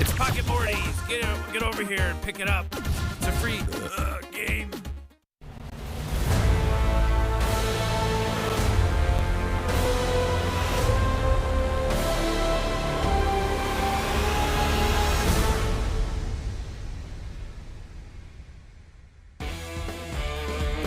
It's Pocket Morty's. Get over here and pick it up. It's a free game.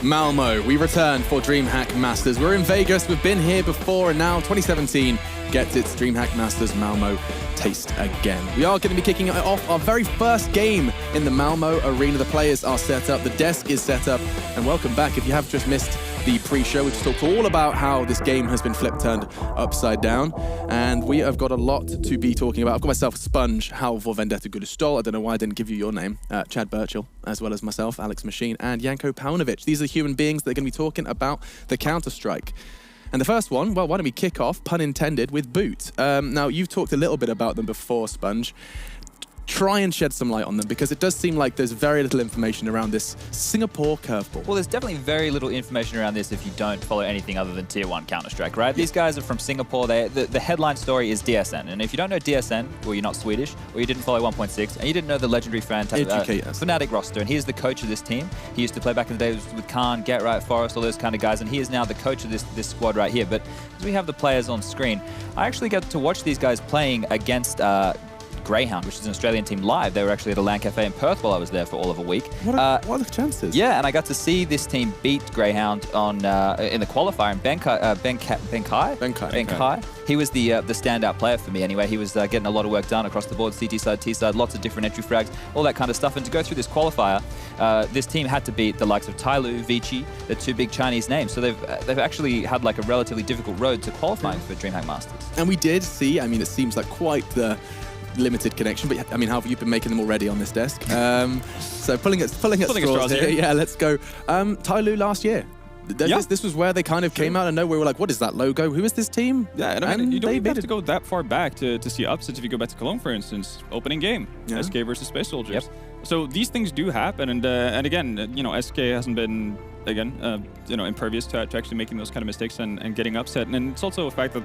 Malmö, we return for DreamHack Masters. We're in Vegas, we've been here before, and now 2017 gets its DreamHack Masters Malmö taste again. We are going to be kicking off our very first game in the Malmö arena. The players are set up, the desk is set up, and welcome back. If you have just missed the pre-show, we just talked all about how this game has been turned upside down, and we have got a lot to be talking about. I've got myself Sponge, How for Vendetta Gudestol. I don't know why I didn't give you your name. Chad Birchall, as well as myself, Alex Machine, and Janko Paunovic. These are human beings that are going to be talking about the Counter-Strike. And the first one, well, why don't we kick off, pun intended, with B.O.O.T. Now, you've talked a little bit about them before, Sponge. Try and shed some light on them, because it does seem like there's very little information around this Singapore curveball. Well, there's definitely very little information around this if you don't follow anything other than Tier 1 Counter-Strike, right? These guys are from Singapore. The headline story is DSN. And if you don't know DSN, or you're not Swedish, or you didn't follow 1.6, and you didn't know the legendary Fnatic roster, and he is the coach of this team. He used to play back in the days with Khan, Get Right, Forest, all those kind of guys, and he is now the coach of this squad right here. But as we have the players on screen, I actually got to watch these guys playing against Greyhound, which is an Australian team, live. They were actually at a LAN cafe in Perth while I was there for all of a week. What are the chances? Yeah, and I got to see this team beat Greyhound on in the qualifier. And Ben Kai. He was the standout player for me anyway. He was getting a lot of work done across the board, CT side, T side, lots of different entry frags, all that kind of stuff. And to go through this qualifier, this team had to beat the likes of Tyloo, Vici, the two big Chinese names. So they've actually had like a relatively difficult road to qualifying for DreamHack Masters. And we did see, I mean, it seems like quite the limited connection, but I mean, how have you been making them already on this desk? So pulling at straws here. Yeah, let's go. Tyloo last year. This was where they kind of came out of nowhere. We were like, what is that logo? Who is this team? Yeah, and I mean, you don't even have to go that far back to see upsets. If you go back to Cologne, for instance, opening game, SK versus Space Soldiers. Yep. So these things do happen, and again, you know, SK hasn't been impervious to actually making those kind of mistakes and getting upset. And it's also a fact that,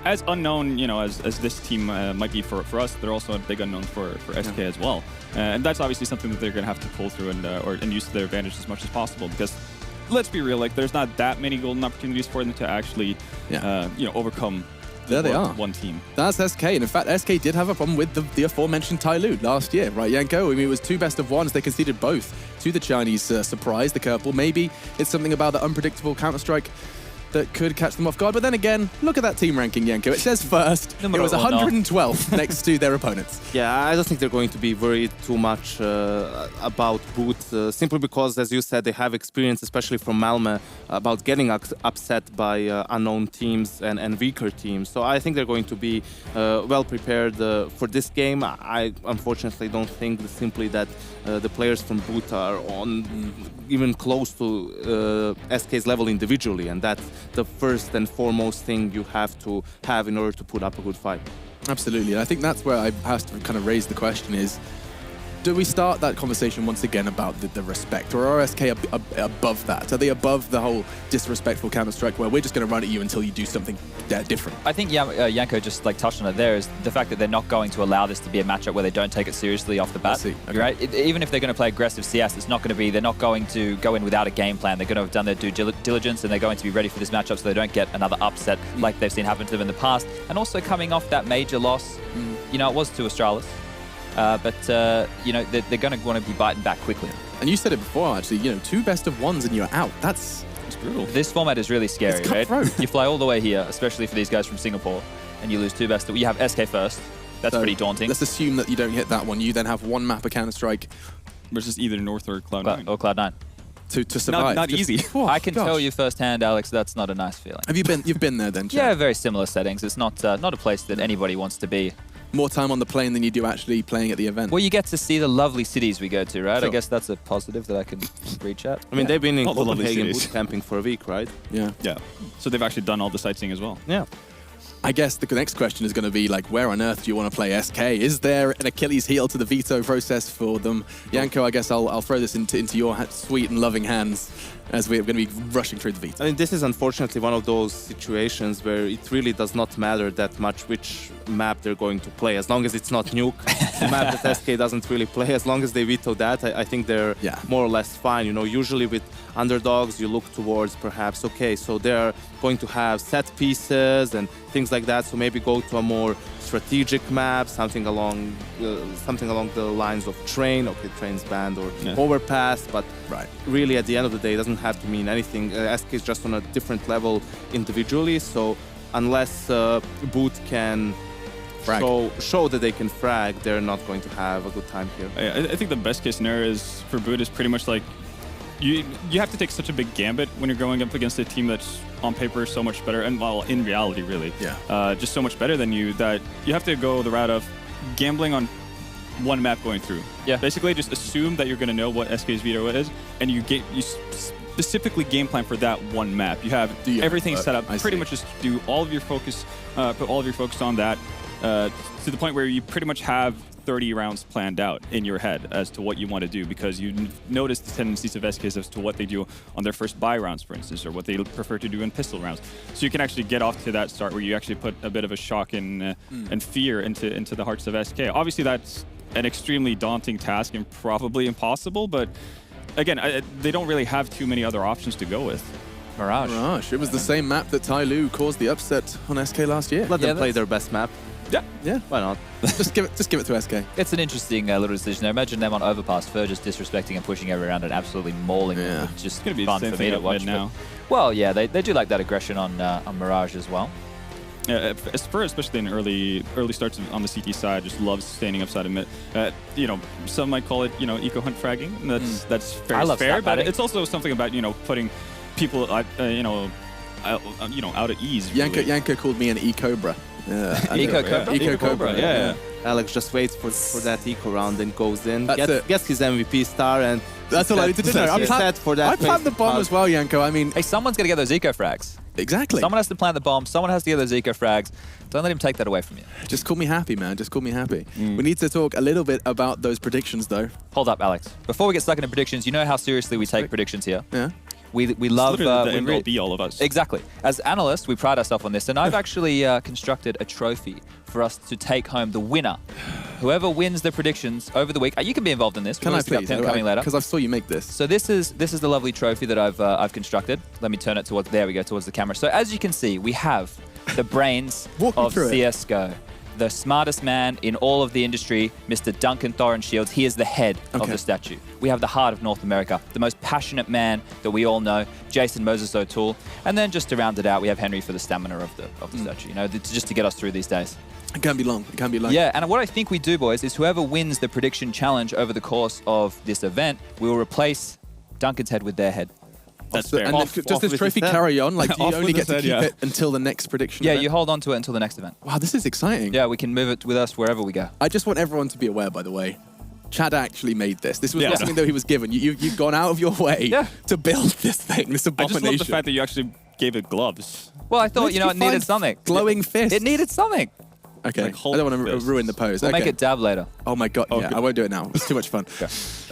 as unknown, you know, as this team might be for us, they're also a big unknown for SK as well. And that's obviously something that they're going to have to pull through and use to their advantage as much as possible, because let's be real, like, there's not that many golden opportunities for them to actually, overcome one team. That's SK, and in fact, SK did have a problem with the aforementioned Tyloo last year, right, Janko? I mean, it was two best of ones. They conceded both to the Chinese surprise, the curveball. Maybe it's something about the unpredictable Counter-Strike that could catch them off guard. But then again, look at that team ranking, Janko. It says first. It was 112th next to their opponents. Yeah, I don't think they're going to be worried too much about B.O.O.T. Simply because, as you said, they have experience, especially from Malmö, about getting upset by unknown teams and weaker teams. So I think they're going to be well prepared for this game. I unfortunately don't think simply that the players from B.O.O.T. are on even close to SK's level individually, and that's the first and foremost thing you have to have in order to put up a good fight. Absolutely, and I think that's where I have to kind of raise the question is, do we start that conversation once again about the respect, or are SK above that? Are they above the whole disrespectful Counter-Strike where we're just going to run at you until you do something different? I think Janko just touched on it there, is the fact that they're not going to allow this to be a matchup where they don't take it seriously off the bat. Okay. Right? Even if they're going to play aggressive CS, it's not going to be, they're not going to go in without a game plan. They're going to have done their due diligence, and they're going to be ready for this matchup so they don't get another upset like they've seen happen to them in the past. And also coming off that major loss, you know, it was to Astralis. But they're going to want to be biting back quickly. And you said it before, actually, you know, two best of ones and you're out. That's brutal. This format is really scary, right? You fly all the way here, especially for these guys from Singapore, and you lose two best of... You have SK first. That's pretty daunting. Let's assume that you don't hit that one. You then have one map of Counter-Strike versus either North or Cloud9. Or Cloud9. To survive. Not easy. I can tell you firsthand, Alex, that's not a nice feeling. Have you been? You've been there then, Chad? Yeah, very similar settings. It's not a place that anybody wants to be. More time on the plane than you do actually playing at the event. Well, you get to see the lovely cities we go to, right? Sure. I guess that's a positive that I can reach at. I mean, they've been in Copenhagen boot camping for a week, right? Yeah. Yeah. So they've actually done all the sightseeing as well. Yeah. I guess the next question is going to be like, where on earth do you want to play SK? Is there an Achilles heel to the veto process for them? Yanko, I guess I'll throw this into your sweet and loving hands as we're going to be rushing through the veto. I mean, this is unfortunately one of those situations where it really does not matter that much which map they're going to play, as long as it's not Nuke, the map that SK doesn't really play. As long as they veto that, I think they're more or less fine. You know, usually with underdogs, you look towards perhaps, okay, so they're going to have set pieces and things like that, so maybe go to a more strategic map, something along the lines of Train. Okay, Train's banned, or Overpass, but really at the end of the day, it doesn't have to mean anything. SK is just on a different level individually, so unless B.O.O.T can show that they can frag, they're not going to have a good time here. I think the best case scenario is for B.O.O.T is pretty much like you have to take such a big gambit when you're going up against a team that's on paper so much better, and well, in reality, really, just so much better than you, that you have to go the route of gambling on one map going through. Yeah. Basically, just assume that you're going to know what SK's veto is, and you specifically game plan for that one map. You have everything set up. Pretty much just do all of your focus, put all of your focus on that, to the point where you pretty much have 30 rounds planned out in your head as to what you want to do, because you notice the tendencies of SKs as to what they do on their first buy rounds, for instance, or what they prefer to do in pistol rounds. So you can actually get off to that start where you actually put a bit of a shock and fear into the hearts of SK. Obviously, that's an extremely daunting task and probably impossible, but again, they don't really have too many other options to go with. Mirage. It was the same map that Tai Lu caused the upset on SK last year. Let them play their best map. Yeah. Why not? just give it to SK. It's an interesting little decision there. Imagine them on Overpass for just disrespecting and pushing every round and absolutely mauling them. It's just gonna be fun for me to watch now. Well, yeah, they do like that aggression on Mirage as well. Spur, especially in early starts on the CT side, just loves standing upside of mid. You know, some might call it, you know, eco hunt fragging. That's fair, but it's also something about, you know, putting people out at ease. Really. Yanko called me an e-cobra. Eco-Cobra? Yeah. Alex just waits for that eco round and goes in, gets his MVP star, and that's all I need to know. I planned the bomb as well, Yanko. I mean, hey, someone's got to get those eco frags. Exactly. Someone has to plant the bomb. Someone has to get those eco frags. Don't let him take that away from you. Just call me happy, man. Just call me happy. We need to talk a little bit about those predictions, though. Hold up, Alex. Before we get stuck into predictions, you know how seriously we take predictions here. Yeah. We love all of us. Exactly. As analysts, we pride ourselves on this, and I've actually constructed a trophy for us to take home the winner. Whoever wins the predictions over the week, you can be involved in this. Can I please? Coming later. Because I saw you make this. So this is the lovely trophy that I've constructed. Let me turn it towards towards the camera. So as you can see, we have the brains of CS:GO. The smartest man in all of the industry, Mr. Duncan Thorin Shields. He is the head of the statue. We have the heart of North America, the most passionate man that we all know, Jason Moses O'Toole. And then just to round it out, we have Henry for the stamina of the statue, you know, just to get us through these days. It can be long. It can be long. Yeah, and what I think we do, boys, is whoever wins the prediction challenge over the course of this event, we will replace Duncan's head with their head. That's fair. And does this trophy carry on? Like, do you only get to keep it until the next prediction event? You hold on to it until the next event. Wow, this is exciting. Yeah, we can move it with us wherever we go. I just want everyone to be aware, by the way, Chad actually made this. This was not something that he was given. You've gone out of your way to build this thing, this abomination. I just love the fact that you actually gave it gloves. Well, I thought, it needed something. Glowing fist. It needed something. Okay, I don't want to ruin the pose. We'll make it dab later. Oh my god, I won't do it now. It's too much fun.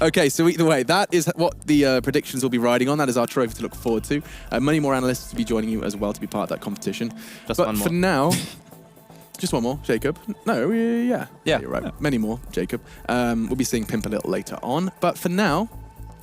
Okay, so either way, that is what the predictions will be riding on. That is our trophy to look forward to. Many more analysts to be joining you as well to be part of that competition. Just but one more. For now, just one more, Jacob. No, yeah, you're right. Yeah. Many more, Jacob. We'll be seeing Pimp a little later on. But for now,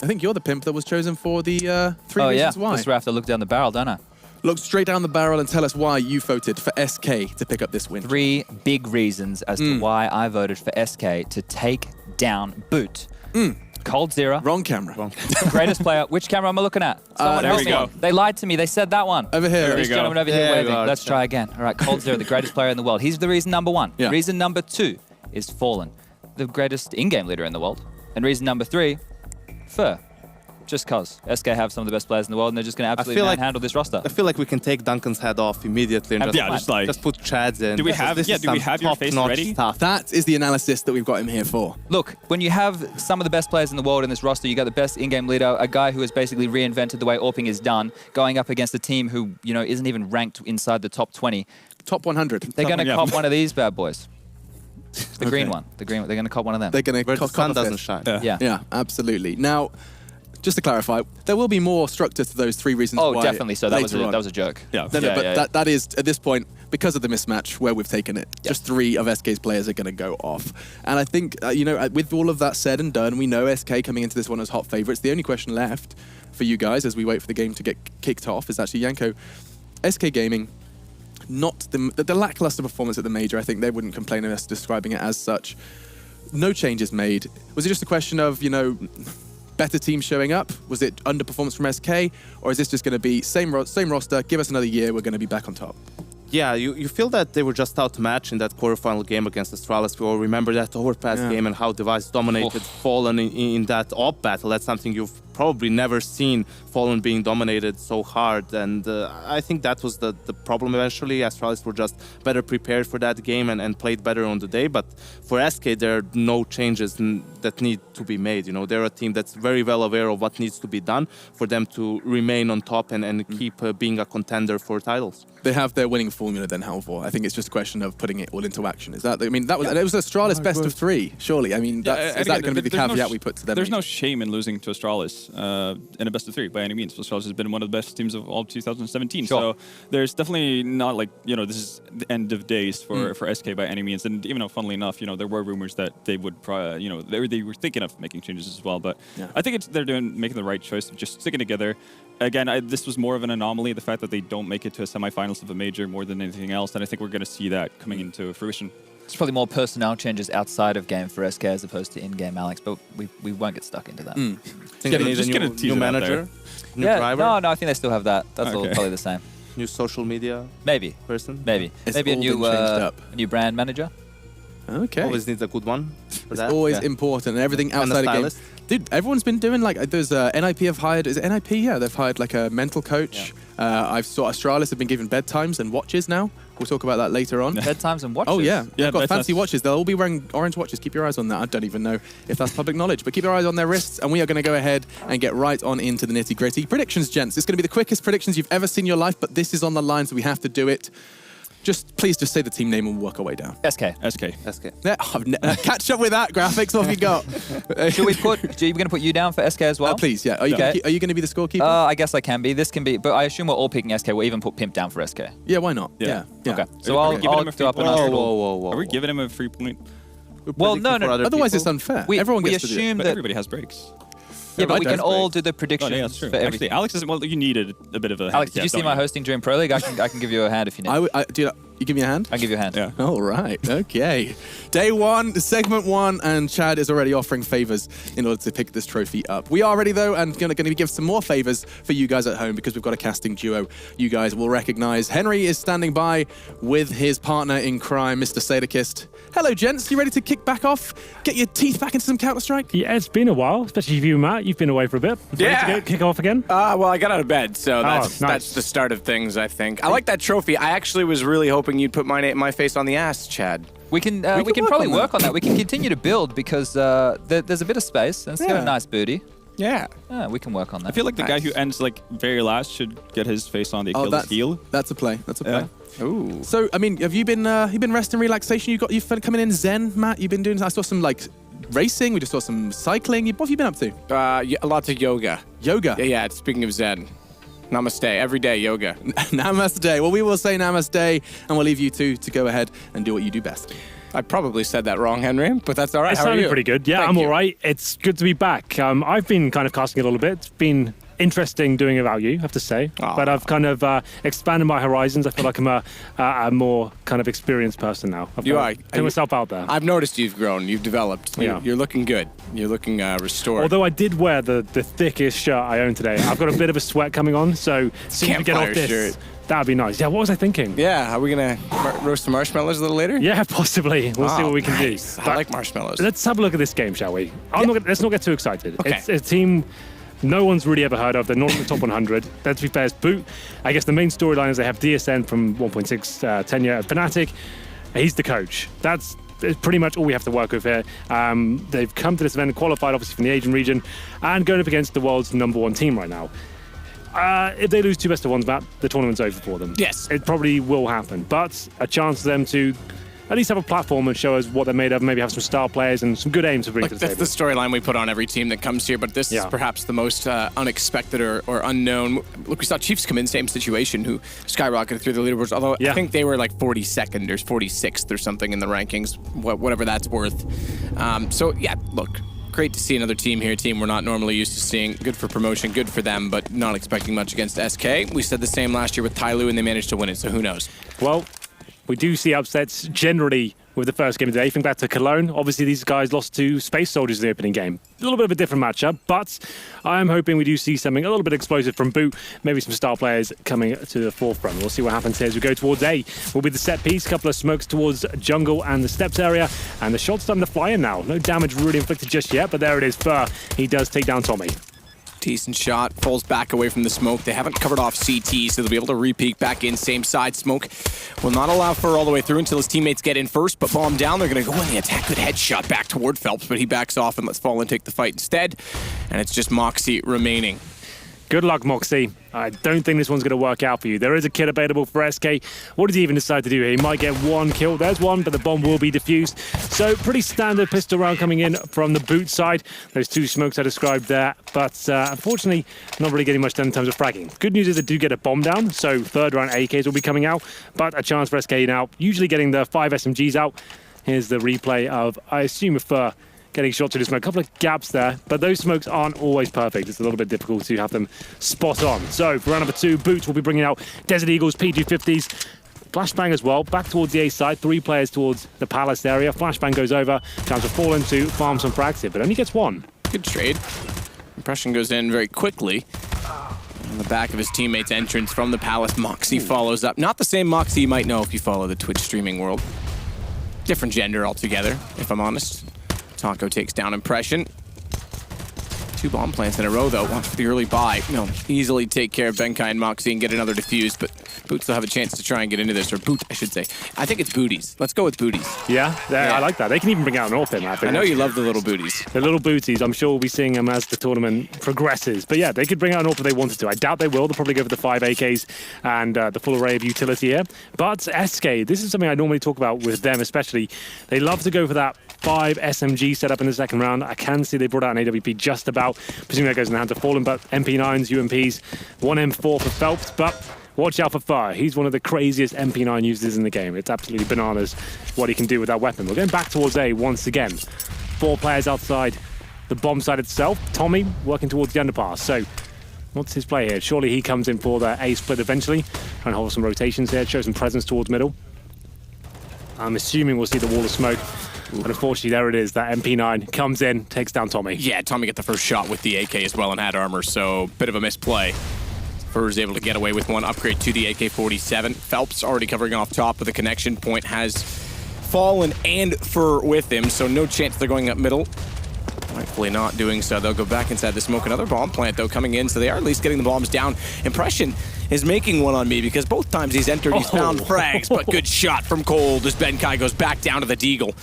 I think you're the Pimp that was chosen for the 3 reasons why. That's where I have to look down the barrel, don't I? Look straight down the barrel and tell us why you voted for SK to pick up this win. 3 big reasons as to why I voted for SK to take down B.O.O.T. Cold Zero. Wrong camera. Greatest player. Which camera am I looking at? Someone there else. we go. They lied to me. They said that one. Over here. This gentleman over here waving. Let's try again. All right, Cold Zero, the greatest player in the world. He's the reason number 1. Yeah. Reason number 2 is Fallen, the greatest in-game leader in the world. And reason number 3, Fur. Just cause SK have some of the best players in the world, and they're just going to absolutely manhandle this roster. I feel like we can take Duncan's head off immediately and just put Chad's in. Do we have your face ready? Stuff. That is the analysis that we've got him here for. Look, when you have some of the best players in the world in this roster, you got the best in-game leader, a guy who has basically reinvented the way AWPing is done, going up against a team who, isn't even ranked inside the top 20. top 100. They're going to yeah. cop one of these bad boys. The green one. The green one. They're going to cop one of them. They're going Where to the sun doesn't shine. yeah. Yeah, absolutely. Now, just to clarify, there will be more structure to those 3 reasons Oh, why. definitely. So that was later on. a joke. Yeah. No, Yeah, but yeah. that is, at this point, because of the mismatch where we've taken it, just 3 of SK's players are going to go off. And I think, with all of that said and done, we know SK coming into this one as hot favourites. The only question left for you guys as we wait for the game to get kicked off is actually, Yanko, SK Gaming, not the lackluster performance at the major. I think they wouldn't complain of us describing it as such. No changes made. Was it just a question of, better team showing up? Was it underperformance from SK? Or is this just going to be same roster, give us another year, we're going to be back on top? Yeah, you feel that they were just outmatched in that quarterfinal game against Astralis. We all remember that overpass game and how Device dominated Fallen in that op battle. That's something you've probably never seen, Fallen being dominated so hard. And I think that was the problem eventually. Astralis were just better prepared for that game and played better on the day. But for SK, there are no changes that need to be made. They're a team that's very well aware of what needs to be done for them to remain on top and keep being a contender for titles. They have their winning formula then, Halvor. I think it's just a question of putting it all into action. Is that? I mean, it was Astralis best of 3. Surely, I mean, is that going to be the caveat we put to them? There's no shame in losing to Astralis in a best of 3 by any means. Astralis has been one of the best teams of all 2017. Sure. So there's definitely not this is the end of days for SK by any means. And even though, funnily enough, there were rumors that they would, they were thinking of making changes as well. But I think they're making the right choice of just sticking together. Again, this was more of an anomaly, the fact that they don't make it to a semifinals of a major more than anything else. And I think we're going to see that coming into fruition. It's probably more personnel changes outside of game for SK as opposed to in-game, Alex, but we won't get stuck into that. Think they need just a gonna new tease it out manager, new Yeah, driver, no, I think they still have that. That's all probably the same. new social media Maybe. person. Maybe. It's Maybe a all new been changed up. a new brand manager. Okay. Always needs a good one. For It's that. always important, and everything And a outside of games. stylist. Dude, everyone's been doing there's NIP have hired, is it NIP? Yeah, they've hired a mental coach. I've saw Astralis have been given bedtimes and watches now. We'll talk about that later on. Bedtimes and watches. Oh yeah, they've got bedtimes. fancy watches. They'll all be wearing orange watches. Keep your eyes on that. I don't even know if that's public knowledge, but keep your eyes on their wrists. And we are going to go ahead and get right on into the nitty gritty. Predictions, gents. It's going to be the quickest predictions you've ever seen in your life, but this is on the line, so we have to do it. Please just say the team name and we'll work our way down. SK. SK. Yeah, catch up with that graphics. What have you got? Should we put? Are you going to put you down for SK as well? Please, yeah. Are you Okay. going to be the scorekeeper? I guess I can be. This can be, but I assume we're all picking SK. We'll even put Pimp down for SK. Yeah, why not? Yeah. Okay. So Are we I'll giving him a free do up an point? honorable. Are we giving him a free point? Well, no. Otherwise, it's unfair. Everyone we gets to do it. assume But that. everybody has breaks. Yeah, but I we don't can all break. do the predictions Oh, yeah, that's true. for everything. Actually, Alex isn't. Well, you needed a bit of a. Alex, did you handicap, see don't my you? hosting during Pro League? I can give you a hand if you need. Dude, you give me a hand? I'll give you a hand. Yeah. All right. Okay. Day 1, segment 1, and Chad is already offering favors in order to pick this trophy up. We are ready though, and going to give some more favors for you guys at home because we've got a casting duo you guys will recognize. Henry is standing by with his partner in crime, Mr. Sadakist. Hello, gents. You ready to kick back off? Get your teeth back into some Counter-Strike? Yeah, it's been a while, especially for you, Matt. You've been away for a bit. Yeah. Ready to kick off again? Well, I got out of bed, so nice. that's the start of things, I think. I like that trophy. I actually was really hoping you'd put my face on the ass, Chad. We can work probably on that. work on that. We can continue to build because there's a bit of space and it's got Yeah. a nice booty. Yeah. Yeah, we can work on that. I feel like the guy Nice. who ends very last should get his face on the Achilles heel. That's a play. That's a play. Yeah. Ooh. So, I mean, have you been rest and relaxation? You've been coming in zen, Matt. You've been doing. I saw some racing. We just saw some cycling. What have you been up to? Lots of yoga. Yoga. Yeah. Speaking of Zen, namaste. Every day yoga. Namaste. Well, we will say namaste, and we'll leave you two to go ahead and do what you do best. I probably said that wrong, Henry, but that's all right. It How are sounded you? pretty good. Yeah, Thank I'm you. all right. It's good to be back. I've been kind of casting a little bit. It's been interesting doing about you, I have to say. Aw. But I've kind of expanded my horizons. I feel like I'm a more kind of experienced person now. I've You kind are. of put myself out there. I've noticed you've grown. You've developed. Yeah. You're looking good. You're looking restored. Although I did wear the thickest shirt I own today. I've got a bit of a sweat coming on, so soon as we get off Campfire this, shirt. that'd be nice. Yeah, what was I thinking? Yeah, are we gonna roast some marshmallows a little later? Yeah, possibly. We'll see what we can nice. do. I But like marshmallows. let's have a look at this game, shall we? Let's not get too excited. Okay. It's a team no one's really ever heard of. They're not in the top 100. Let's be fair, it's B.O.O.T. I guess the main storyline is they have DSN from 1.6 tenure at Fnatic. He's the coach. That's pretty much all we have to work with here. They've come to this event and qualified, obviously, from the Asian region and going up against the world's #1 team right now. If they lose 2 best-of-1s, Matt, the tournament's over for them. Yes. It probably will happen, but a chance for them to at least have a platform and show us what they're made of, maybe have some star players and some good aims to bring to the That's table. the storyline we put on every team that comes here, but this is perhaps the most unexpected or unknown. Look, we saw Chiefs come in, same situation, who skyrocketed through the leaderboards, although I think they were like 42nd or 46th or something in the rankings, whatever that's worth. So, yeah, look, great to see another team here, a team we're not normally used to seeing. Good for promotion, good for them, but not expecting much against SK. We said the same last year with Tyloo, and they managed to win it, so who knows? Well, we do see upsets generally with the first game of the day. Think back to Cologne. Obviously, these guys lost to Space Soldiers in the opening game. A little bit of a different matchup, but I'm hoping we do see something a little bit explosive from B.O.O.T., maybe some star players coming to the forefront. We'll see what happens here as we go towards A. Will be the set piece, couple of smokes towards jungle and the steps area, and the shot's starting to fly in now. No damage really inflicted just yet, but there it is. Fur, he does take down Tommy. Decent shot, falls back away from the smoke. They haven't covered off CT, so they'll be able to re-peek back in, same side. Smoke will not allow Fur all the way through until his teammates get in first, but bomb down, they're going to go in the attack. Good headshot back toward Phelps, but he backs off and lets Fallen take the fight instead, and it's just Moxie remaining. Good luck, Moxie. I don't think this one's going to work out for you. There is a kill available for SK. What does he even decide to do here? He might get 1 kill. There's one, but the bomb will be defused. So pretty standard pistol round coming in from the B.O.O.T. side. Those 2 smokes I described there, but unfortunately not really getting much done in terms of fragging. Good news is they do get a bomb down, so 3rd round AKs will be coming out, but a chance for SK now, usually getting the 5 SMGs out. Here's the replay of, I assume, a Fur getting shot to the smoke. A couple of gaps there, but those smokes aren't always perfect. It's a little bit difficult to have them spot on. So for round number 2, B.O.O.T. will be bringing out Desert Eagles, P250s, Flashbang as well, back towards the A side, 3 players towards the Palace area. Flashbang goes over, chance for Fallen to farm some frags here, but only gets 1. Good trade. Impression goes in very quickly. On the back of his teammate's entrance from the Palace, Moxie follows up. Not the same Moxie you might know if you follow the Twitch streaming world. Different gender altogether, if I'm honest. Taco takes down Impression. 2 bomb plants in a row, though. Watch for the early buy. Easily take care of Benkai and Moxie and get another defuse, but B.O.O.T. still have a chance to try and get into this, or B.O.O.T., I should say. I think it's booties. Let's go with booties. Yeah, I like that. They can even bring out an AWP map. I know you love the little booties. The little booties, I'm sure we'll be seeing them as the tournament progresses. But yeah, they could bring out an AWP if they wanted to. I doubt they will. They'll probably go for the 5 AKs and the full array of utility here. But SK, this is something I normally talk about with them especially. They love to go for that 5 SMG setup in the second round. I can see they brought out an AWP just about. Presumably that goes in the hands of Fallen, but MP9s, UMPs, 1 M4 for Phelps, but watch out for Fire. He's one of the craziest MP9 users in the game. It's absolutely bananas what he can do with that weapon. We're going back towards A once again. 4 players outside the bomb side itself. Tommy working towards the underpass. So what's his play here? Surely he comes in for the A split eventually. Trying to hold some rotations here, show some presence towards middle. I'm assuming we'll see the wall of smoke. But unfortunately, there it is. That MP9 comes in, takes down Tommy. Yeah, Tommy got the first shot with the AK as well and had armor, so bit of a misplay. Fur's able to get away with 1 upgrade to the AK-47. Phelps already covering off top with a connection point, has Fallen and Fur with him, so no chance they're going up middle. Rightfully not doing so. They'll go back inside the smoke. Another bomb plant, though, coming in, so they are at least getting the bombs down. Impression is making one on me because both times he's entered, he's found frags, but good shot from Cold as Benkai goes back down to the Deagle.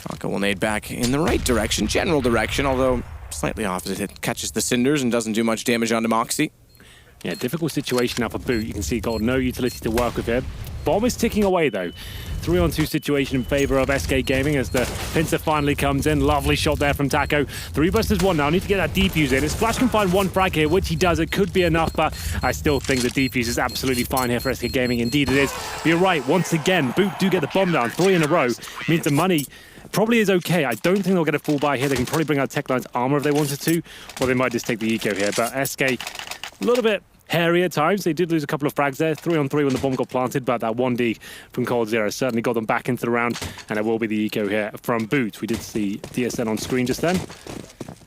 Taco will nade back in the right direction, general direction, although slightly opposite. It catches the cinders and doesn't do much damage onto Moxie. Yeah, difficult situation now for B.O.O.T. You can see got no utility to work with here. Bomb is ticking away, though. 3-on-2 situation in favor of SK Gaming as the pincer finally comes in. Lovely shot there from Taco. 3 versus 1 now. Need to get that defuse in. His Flash can find 1 frag here, which he does. It could be enough, but I still think the defuse is absolutely fine here for SK Gaming. Indeed it is. But you're right. Once again, B.O.O.T. do get the bomb down. 3 in a row. Means the money probably is okay. I don't think they'll get a full buy here. They can probably bring out Techline's armor if they wanted to, or they might just take the eco here. But SK, a little bit hairy at times. They did lose a couple of frags there. 3-on-3 when the bomb got planted, but that 1D from Cold Zero certainly got them back into the round, and it will be the eco here from B.O.O.T. We did see DSN on screen just then.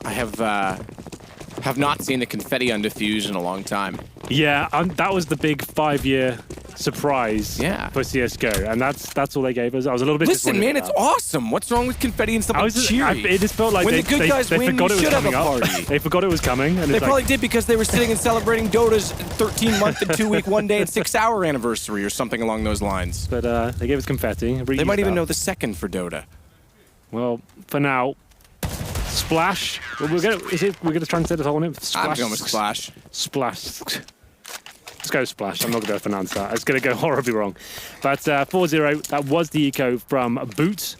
I have not seen the confetti on diffuse in a long time. Yeah, that was the big 5-year surprise for CSGO, and that's all they gave us. I was a little bit Listen, man, it's awesome. What's wrong with confetti and stuff like cheering? It just felt like when the good guys win, forgot you it was should have a coming party. up. They forgot it was coming. And they probably did because they were sitting and celebrating Dota's 13-month and 2-week, 1-day and 6-hour anniversary or something along those lines. But they gave us confetti. They might even know the second for Dota. Well, for now, Splash. We're gonna translate this whole name. Splash. I'm going with Splash. Splash. Let's go Splash. I'm not going to pronounce that. It's going to go horribly wrong. But 4-0, that was the eco from B.O.O.T.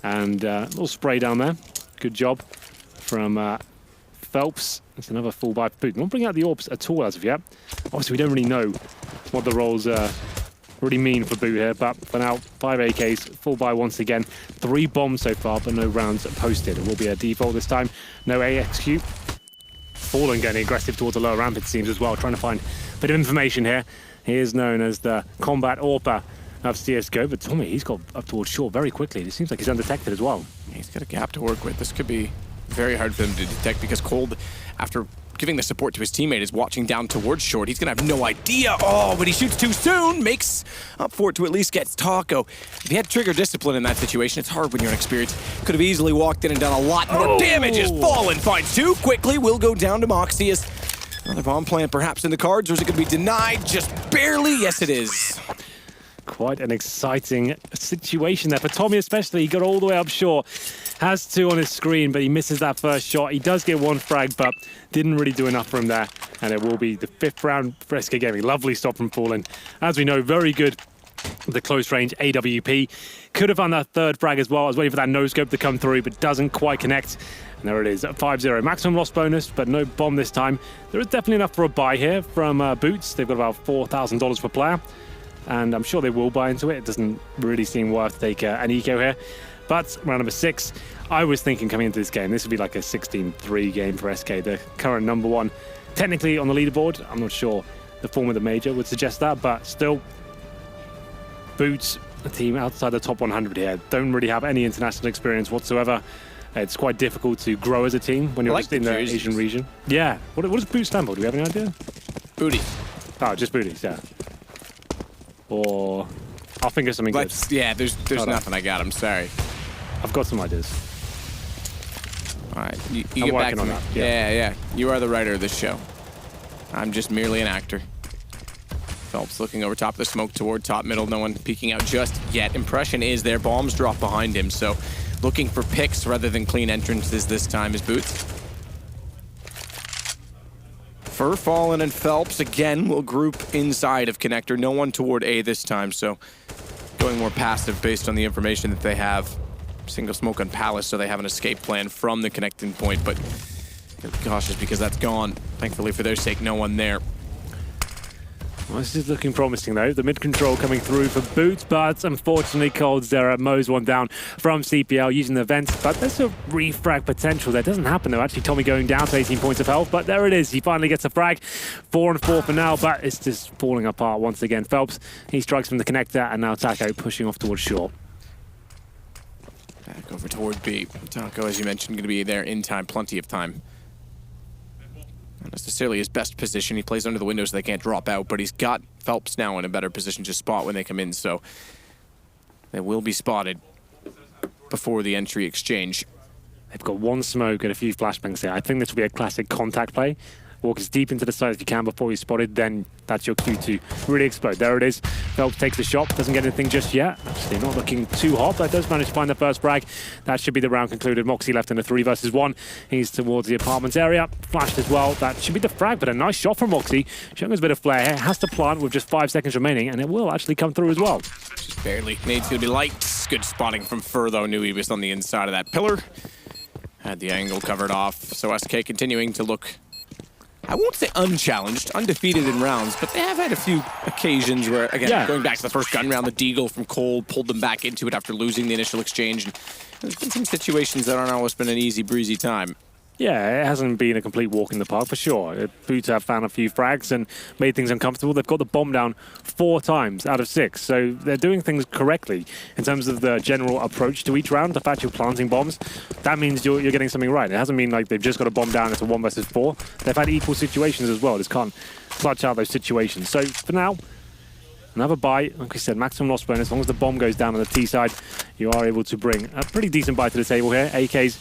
And a little spray down there. Good job from Phelps. That's another full buy for B.O.O.T. Not bringing out the orbs at all as of yet. Obviously, we don't really know what the roles really mean for B.O.O.T. here. But for now, 5 AKs, full buy once again. 3 bombs so far, but no rounds posted. It will be a default this time. No AXQ. Fallen getting aggressive towards the lower ramp, it seems, as well, trying to find a bit of information here. He is known as the combat AWPer of CSGO, but Tommy, he's got up towards short very quickly. It seems like he's undetected as well. He's got a gap to work with. This could be very hard for him to detect because Cold, after giving the support to his teammate, is watching down towards short. He's going to have no idea. Oh, but he shoots too soon. Makes up for it to at least get Taco. If he had trigger discipline in that situation, it's hard when you're inexperienced. Could have easily walked in and done a lot more damage as Fallen finds 2 quickly. Will go down to Moxie as another bomb plant perhaps in the cards, or is it going to be denied just barely? Yes, it is. Quite an exciting situation there for Tommy, especially. He got all the way up short. Has 2 on his screen, but he misses that first shot. He does get 1 frag, but didn't really do enough for him there. And it will be the 5th round for SK Gaming. Lovely stop from Fallen. As we know, very good the close range AWP. Could have found that 3rd frag as well. I was waiting for that no-scope to come through, but doesn't quite connect. And there it is, 5-0. Maximum loss bonus, but no bomb this time. There is definitely enough for a buy here from B.O.O.T. They've got about $4,000 per player. And I'm sure they will buy into it. It doesn't really seem worth to take an eco here. But round number 6, I was thinking coming into this game, this would be like a 16-3 game for SK, the current number 1. Technically on the leaderboard, I'm not sure the form of the major would suggest that, but still, B.O.O.T., a team outside the top 100 here, don't really have any international experience whatsoever. It's quite difficult to grow as a team when you're just in the Asian region. Yeah. What does B.O.O.T. stand for? Do we have any idea? Booty. Oh, just booties, yeah. Or I'll think of something good. Yeah, there's nothing I got. I'm sorry. I've got some ideas. All right, you get back to me. That. Yeah. You are the writer of this show. I'm just merely an actor. Phelps looking over top of the smoke toward top middle. No one peeking out just yet. Impression is their bombs drop behind him, so looking for picks rather than clean entrances this time is B.O.O.T. Fallen and Phelps again will group inside of connector. No one toward A this time, so going more passive based on the information that they have. Single smoke on Palace, so they have an escape plan from the connecting point, but be cautious because that's gone. Thankfully for their sake, no one there. Well, this is looking promising though. The mid control coming through for B.O.O.T., but unfortunately Cold's there. Mows one down from CPL using the vents, but there's a refrag potential there. Doesn't happen though. Actually, Tommy going down to 18 points of health, but there it is. He finally gets a frag. 4-4 for now, but it's just falling apart once again. Phelps, he strikes from the connector, and now Taco pushing off towards short. Back over toward B. Taco, as you mentioned, going to be there in time, plenty of time. Not necessarily his best position. He plays under the window so they can't drop out, but he's got Phelps now in a better position to spot when they come in, so they will be spotted before the entry exchange. They've got 1 smoke and a few flashbangs here. I think this will be a classic contact play. Walk as deep into the side as you can before he's spotted, then that's your cue to really explode. There it is. Phelps takes the shot, doesn't get anything just yet. Actually not looking too hot, but does manage to find the first frag. That should be the round concluded. Moxie left in a 3 versus 1. He's towards the apartments area. Flashed as well. That should be the frag, but a nice shot from Moxie. Showing us a bit of flair here. Has to plant with just 5 seconds remaining, and it will actually come through as well. Just barely. Nade's going to be light. Good spotting from Fur, though. Knew he was on the inside of that pillar. Had the angle covered off. So SK continuing to look, I won't say unchallenged, undefeated in rounds, but they have had a few occasions where, again, going back to the first gun round, the deagle from Cole pulled them back into it after losing the initial exchange. And there's been some situations that aren't always been an easy, breezy time. Yeah, it hasn't been a complete walk in the park for sure. B.O.O.T. have found a few frags and made things uncomfortable. They've got the bomb down 4 times out of 6, so they're doing things correctly in terms of the general approach to each round. The fact you're planting bombs, that means you're getting something right. It hasn't been like they've just got a bomb down, it's a 1 versus 4. They've had equal situations as well. Just can't clutch out those situations. So for now, another buy. Like I said, maximum loss bonus. As long as the bomb goes down on the T side, you are able to bring a pretty decent buy to the table here. AK's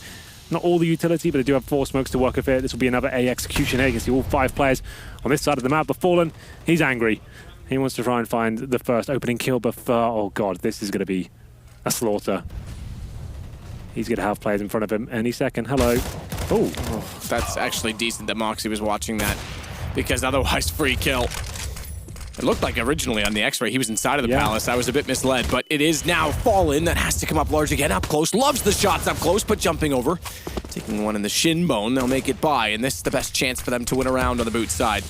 not all the utility, but they do have 4 smokes to work with it. This will be another A execution here. You can see all 5 players on this side of the map. But Fallen, he's angry. He wants to try and find the first opening kill, but oh god, this is going to be a slaughter. He's going to have players in front of him any second. Hello. Oh, That's actually decent that Moxie was watching that, because otherwise free kill. It looked like originally on the X-ray he was inside of the palace. I was a bit misled, but it is now Fallen that has to come up large again, up close. Loves the shots up close, but jumping over. Taking one in the shin bone, they'll make it by, and this is the best chance for them to win a round on the boot side.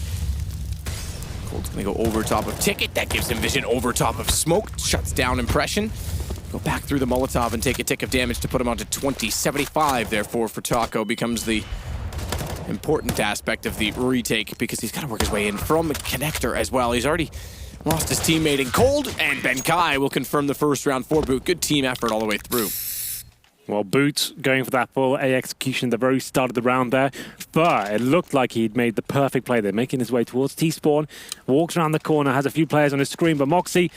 Cold's gonna go over top of Ticket. That gives him vision over top of Smoke. Shuts down Impression. Go back through the Molotov and take a tick of damage to put him onto 20. 75, therefore, for Taco becomes the important aspect of the retake, because he's got to work his way in from the connector as well. He's already lost his teammate in Cold, and Ben Kai will confirm the first round for Boot. Good team effort all the way through. well, B.O.O.T going for that full A execution at the very start of the round there, but it looked like he'd made the perfect play there, making his way towards T-spawn, walks around the corner, has a few players on his screen, but Moxie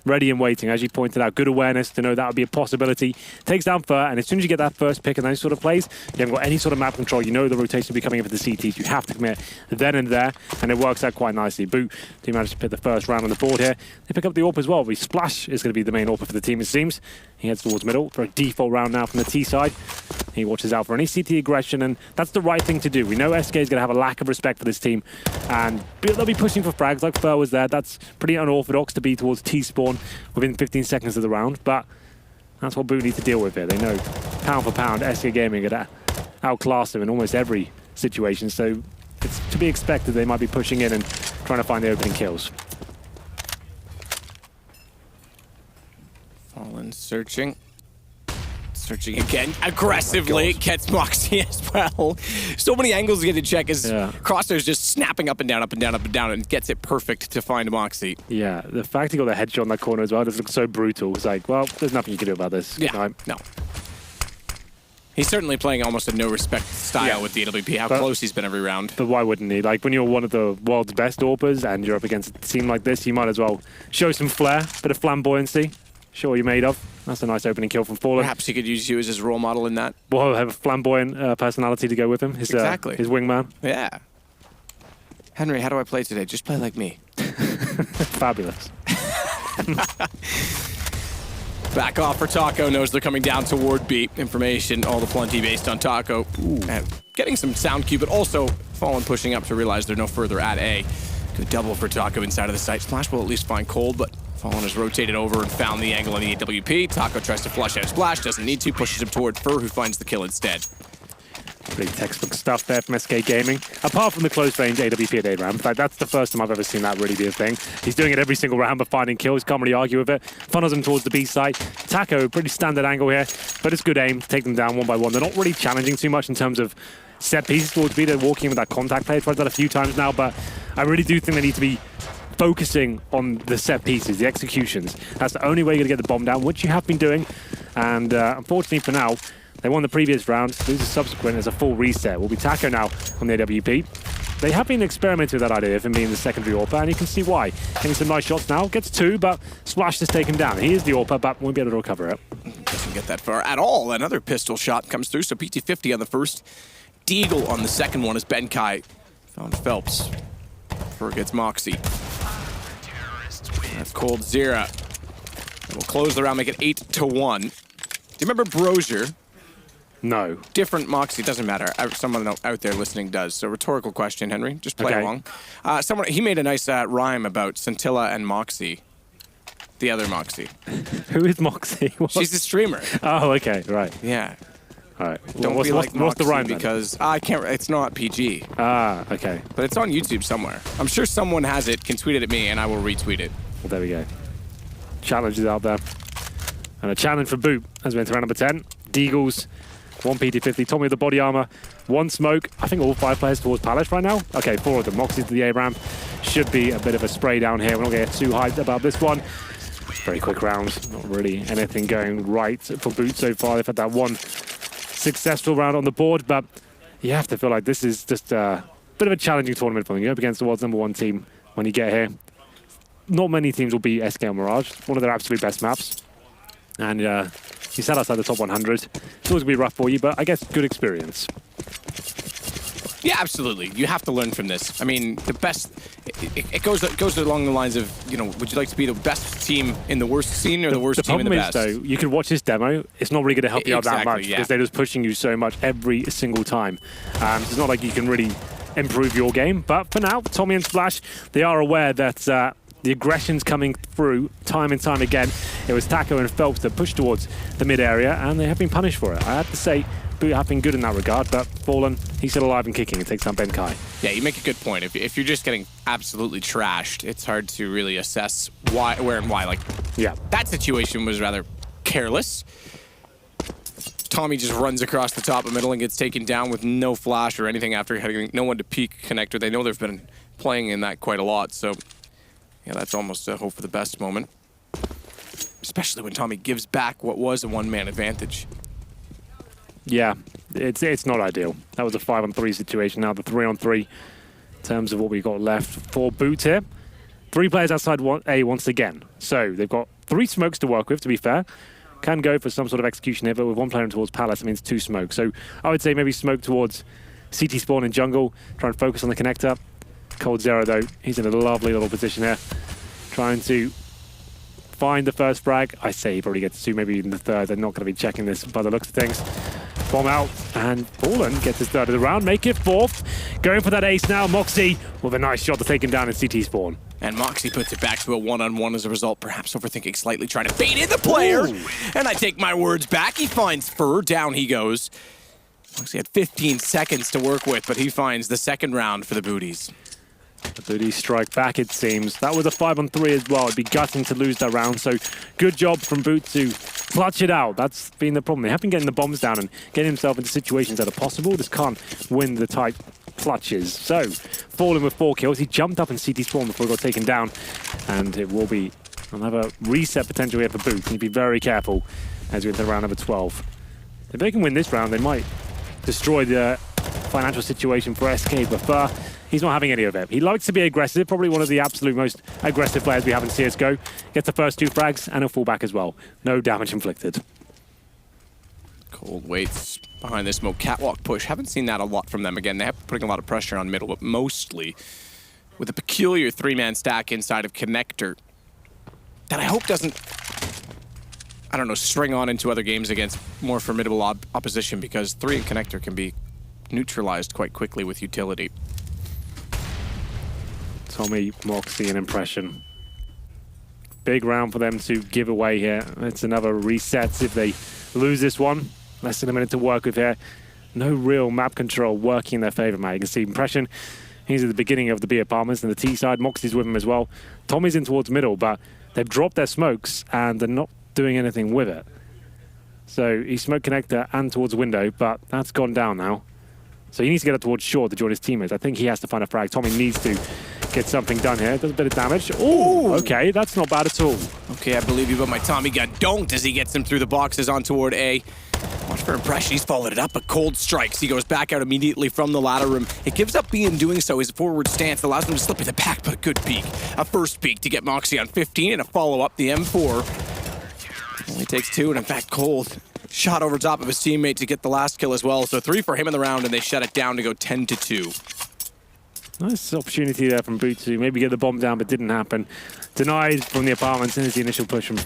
ready and waiting, as you pointed out. Good awareness to know that would be a possibility. Takes down Fur, and as soon as you get that first pick and those sort of plays, you haven't got any sort of map control. You know the rotation will be coming in for the CTs. You have to commit then and there, and it works out quite nicely. Boot do manage to pick the first round on the board here. They pick up the AWP as well. The Splash is going to be the main AWP for the team, it seems. He heads towards middle for a default round now from the T side. He watches out for any CT aggression, and that's the right thing to do. We know SK is going to have a lack of respect for this team, and they'll be pushing for frags like Fur was there. That's pretty unorthodox to be towards T-spawn within 15 seconds of the round, but that's what B.O.O.T need to deal with here. They know pound for pound, SK Gaming are going to outclass them in almost every situation, so it's to be expected they might be pushing in and trying to find the opening kills. Fallen searching. Searching again, aggressively, gets Moxie as well. So many angles to get to check as Crosshair's just snapping up and down, up and down, up and down, and gets it perfect to find Moxie. Yeah, the fact he got the headshot on that corner as well just looks so brutal. It's like, well, there's nothing you can do about this. Yeah, no. He's certainly playing almost a no-respect style with the AWP, how close he's been every round. But why wouldn't he? Like, when you're one of the world's best AWPers and you're up against a team like this, you might as well show some flair, bit of flamboyancy. Show what you're made of. That's a nice opening kill from Fallen. Perhaps he could use you as his role model in that. Well, have a flamboyant personality to go with him. His, his wingman. Yeah. Henry, how do I play today? Just play like me. Fabulous. Back off for Taco. Knows they're coming down toward B. Information, all the plenty based on Taco. And getting some sound cue, but also Fallen pushing up to realize they're no further at A. Good double for Taco inside of the site. Splash will at least find Cold, but Fallen has rotated over and found the angle on the AWP. Taco tries to flush out Splash, doesn't need to, pushes him toward Fur, who finds the kill instead. Pretty textbook stuff there from SK Gaming. Apart from the close range AWP at A-Ram. In fact, that's the first time I've ever seen that really be a thing. He's doing it every single round, but finding kills, can't really argue with it. Funnels him towards the B site. Taco, pretty standard angle here, but it's good aim to take them down one by one. They're not really challenging too much in terms of set pieces towards B. They're walking with that contact play. I've tried that a few times now, but I really do think they need to be focusing on the set pieces, the executions. That's the only way you're going to get the bomb down, which you have been doing. And unfortunately for now, they won the previous round, lose the subsequent as a full reset. Will be Taco now on the AWP. They have been experimenting with that idea of him being the secondary AWPer, and you can see why. Getting some nice shots now, gets two, but Splash to take him down. He is the AWPer, but won't be able to recover it. Doesn't get that far at all. Another pistol shot comes through, so PT-50 on the first. Deagle on the second one as Ben Kai found Phelps. Fur gets Moxie. That's Cold Zera. We'll close the round, make it 8-1. Do you remember Brosier? No. Different Moxie, doesn't matter. Someone out there listening does. So rhetorical question, Henry. Just play along. He made a nice rhyme about Scintilla and Moxie. The other Moxie. Who is Moxie? She's a streamer. Oh, okay, right. Yeah. All right. Don't be like Moxie, what's the rhyme because I can't. It's not PG. Ah, okay. But it's on YouTube somewhere. I'm sure someone has it, can tweet it at me, and I will retweet it. Well, there we go. Challenge is out there. And a challenge for Boot as we enter round number 10. Deagles, 1 PT-50, Tommy with the body armor, 1 smoke. I think all 5 players towards Palace right now. Okay, 4 of them. Moxie to the A-ramp. Should be a bit of a spray down here. We're not going to get too hyped about this one. Very quick round. Not really anything going right for Boot so far. They've had that one successful round on the board, but you have to feel like this is just a bit of a challenging tournament for them. You're up against the world's #1 team when you get here. Not many teams will beat SK and Mirage, one of their absolute best maps. And you sat outside the top 100. It's always going to be rough for you, but I guess good experience. Yeah, absolutely. You have to learn from this. I mean, the best... it goes along the lines of, you know, would you like to be the best team in the worst scene or the worst team in the best? The problem is, though, you can watch this demo. It's not really going to help you out that much yeah. because they're just pushing you so much every single time. So it's not like you can really improve your game. But for now, Tommy and Splash, they are aware that the aggression's coming through time and time again. It was Taco and Phelps that pushed towards the mid area, and they have been punished for it. I have to say, Boot have been good in that regard, but Fallen, he's still alive and kicking and takes down Ben Kai. Yeah, you make a good point. If you're just getting absolutely trashed, it's hard to really assess why, where and why. Like, yeah, that situation was rather careless. Tommy just runs across the top of middle and gets taken down with no flash or anything after having no one to peek connector. They know they've been playing in that quite a lot, so yeah, that's almost a hope for the best moment. Especially when Tommy gives back what was a one-man advantage. Yeah, it's not ideal. That was a 5-on-3 situation. Now the 3-on-3 in terms of what we've got left for Boot here. 3 players outside A once again. So they've got 3 smokes to work with, to be fair. Can go for some sort of execution here, but with 1 player towards Palace, it means 2 smokes. So I would say maybe smoke towards CT spawn in jungle, try and focus on the connector. Cold Zero, though, he's in a lovely little position here, trying to find the first frag. I say he probably gets 2, maybe even the third. They're not going to be checking this by the looks of things. Bomb out, and Fallen gets his third of the round, make it 4th. Going for that ace now, Moxie with a nice shot to take him down in CT spawn. And Moxie puts it back to a one-on-one as a result, perhaps overthinking slightly, trying to bait in the player. Ooh. And I take my words back. He finds Fur, down he goes. Moxie had 15 seconds to work with, but he finds the second round for the Booties. The Booties strike back, it seems. That was a 5-on-3 as well. It'd be gutting to lose that round, so good job from Boot to clutch it out. That's been the problem. They have been getting the bombs down and getting himself into situations that are possible. Just can't win the tight clutches. So, Fallen with 4 kills. He jumped up in CT spawn before he got taken down, and it will be another reset potential here for Boot. Need to be very careful as we enter round number 12. If they can win this round, they might destroy the financial situation for SK, but Fur, he's not having any of it. He likes to be aggressive, probably one of the absolute most aggressive players we have in CSGO. Gets the first 2 frags, and he'll fall back as well. No damage inflicted. Cold waits behind this smoke. Catwalk push. Haven't seen that a lot from them. Again, they have putting a lot of pressure on middle, but mostly with a peculiar 3-man stack inside of connector that I hope doesn't, I don't know, string on into other games against more formidable opposition, because 3 in connector can be neutralized quite quickly with utility. Tommy, Moxie, and Impression. Big round for them to give away here. It's another reset if they lose this one. Less than a minute to work with here. No real map control working in their favor, man. You can see Impression, he's at the beginning of the B apartments, and the T side, Moxie's with him as well. Tommy's in towards middle, but they've dropped their smokes, and they're not doing anything with it. So he smoked connector and towards window, but that's gone down now. So he needs to get up towards short to join his teammates. I think he has to find a frag. Tommy needs to get something done here. Does a bit of damage. Oh, okay, that's not bad at all. Okay, I believe you, but my Tommy got donked as he gets him through the boxes on toward A. Watch for Impression. He's followed it up, but Cold strikes. He goes back out immediately from the ladder room. It gives up B in doing so. His forward stance allows him to slip in the back, but a good peek. A first peek to get Moxie on 15 and a follow-up. The M4 only takes 2, and in fact, Cold shot over top of his teammate to get the last kill as well. So 3 for him in the round, and they shut it down to go 10-2. Nice opportunity there from Boot to maybe get the bomb down, but didn't happen. Denied from the apartments, and there's the initial push from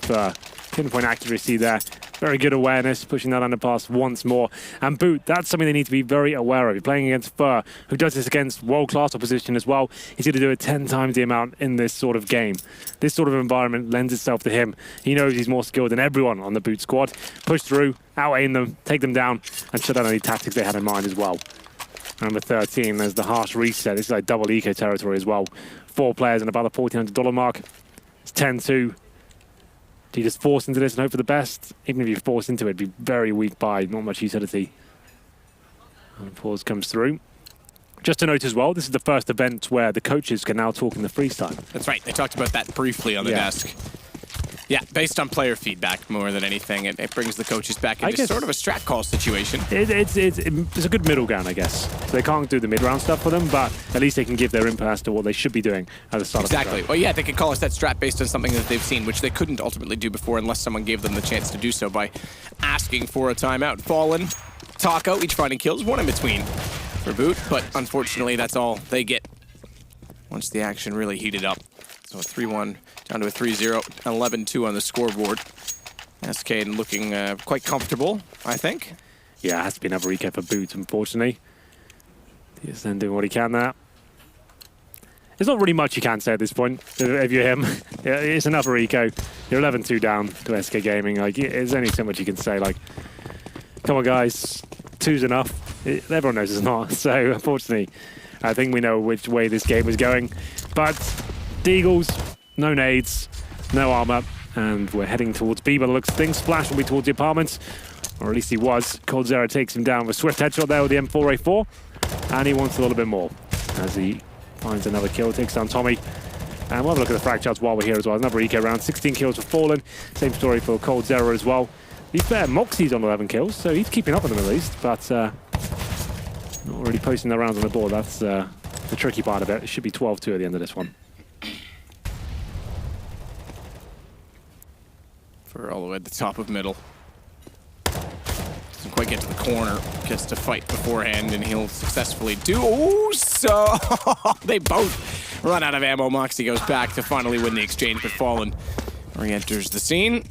pinpoint accuracy there. Very good awareness, pushing that underpass once more. And Boot, that's something they need to be very aware of. You're playing against Fur, who does this against world-class opposition as well. He's going to do it 10 times the amount in this sort of game. This sort of environment lends itself to him. He knows he's more skilled than everyone on the Boot squad. Push through, out-aim them, take them down, and shut down any tactics they had in mind as well. Number 13, there's the harsh reset. This is like double eco territory as well. 4 players and about the $1,400 mark. It's 10-2. Do you just force into this and hope for the best? Even if you force into it, it'd be very weak buy, not much utility. And pause comes through. Just to note as well, this is the first event where the coaches can now talk in the freeze time. That's right. They talked about that briefly on the desk. Yeah, based on player feedback more than anything, it brings the coaches back into sort of a strat call situation. It's a good middle ground, I guess. So they can't do the mid-round stuff for them, but at least they can give their input as to what they should be doing at the start of the Exactly. Well, yeah, they can call us that strat based on something that they've seen, which they couldn't ultimately do before unless someone gave them the chance to do so by asking for a timeout. Fallen, Taco, each finding kills, 1 in between for Boot, but unfortunately that's all they get. once the action really heated up. So a 3-1 down to a 3-0, 11-2 on the scoreboard. SK looking quite comfortable, I think. Yeah, it has to be another eco for B.O.O.T, unfortunately. DSN doing what he can there. There's not really much you can say at this point if you're him. Yeah, it's another eco. You're 11-2 down to SK Gaming. Like, there's only so much you can say. Like, come on, guys, 2's enough. Everyone knows it's not. So, unfortunately, I think we know which way this game is going. But Deagles, no nades, no armor, and we're heading towards B by the looks of things. Splash will be towards the apartments, or at least he was. coldzera takes him down with a swift headshot there with the M4A4, and he wants a little bit more as he finds another kill, takes down Tommy. And we'll have a look at the frag charts while we're here as well. Another eco round, 16 kills for Fallen. Same story for coldzera as well. He's fair, Moxie's on 11 kills, so he's keeping up with them at least, but not really posting their rounds on the board. That's the tricky part of it. It should be 12-2 at the end of this one. For all the way at the top of middle. Doesn't quite get to the corner. Gets to fight beforehand, and he'll successfully do. Oh, so they both run out of ammo. Moxie goes back to finally win the exchange, but Fallen re-enters the scene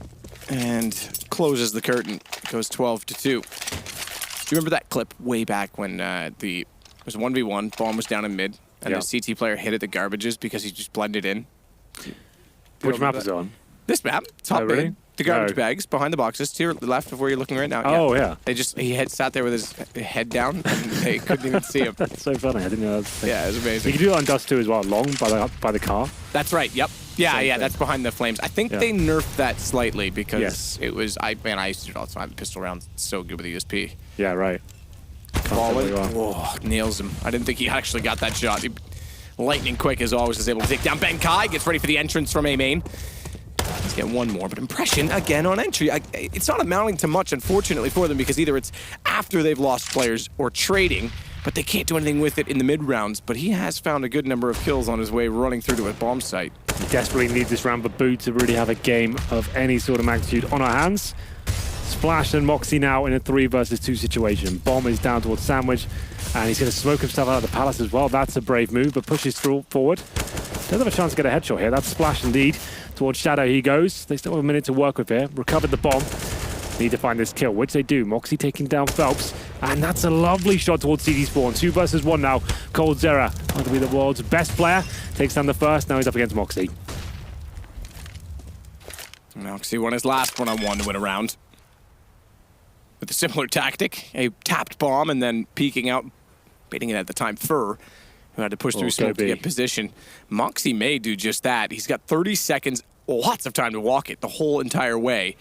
and closes the curtain. It goes 12-2. Do you remember that clip way back when it was 1v1, Bomb was down in mid, and the CT player hit at the garbages because he just blended in? Which map is it on? This map, top really? mid. The garbage bags behind the boxes to your left of where you're looking right now. Oh, yeah. He sat there with his head down and they couldn't even see him. That's so funny. I didn't know that was a thing. Yeah, it was amazing. You can do it on Dust 2 as well, long by the car. That's right, yep. Yeah, Same thing. that's behind the flames. I think they nerfed that slightly because it was, I used to do it all the time. Pistol rounds, so good with the USP. Yeah, right. Fallen, nails him. I didn't think he actually got that shot. Lightning quick as always, is able to take down Ben Kai, gets ready for the entrance from A main. Let's get one more, but impression again on entry. It's not amounting to much, unfortunately, for them because either it's after they've lost players or trading, but they can't do anything with it in the mid-rounds. But he has found a good number of kills on his way running through to a bomb site. We desperately need this round for B.O.O.T to really have a game of any sort of magnitude on our hands. Splash and Moxie now in a 3 versus 2 situation. Bomb is down towards Sandwich, and he's going to smoke himself out of the palace as well. That's a brave move, but pushes forward. Does have a chance to get a headshot here. That's Splash indeed. Towards Shadow he goes. They still have a minute to work with here. Recovered the bomb. Need to find this kill, which they do. Moxie taking down Phelps. And that's a lovely shot towards CD Spawn. 2 versus 1 now. coldzera, going to be the world's best player. Takes down the first. Now he's up against Moxie. Moxie won his last one-on-one to win a round. With a similar tactic. A tapped bomb and then peeking out, baiting it at the time, Fur, who had to push through smoke to get position. Moxie may do just that. He's got 30 seconds, lots of time to walk it the whole entire way.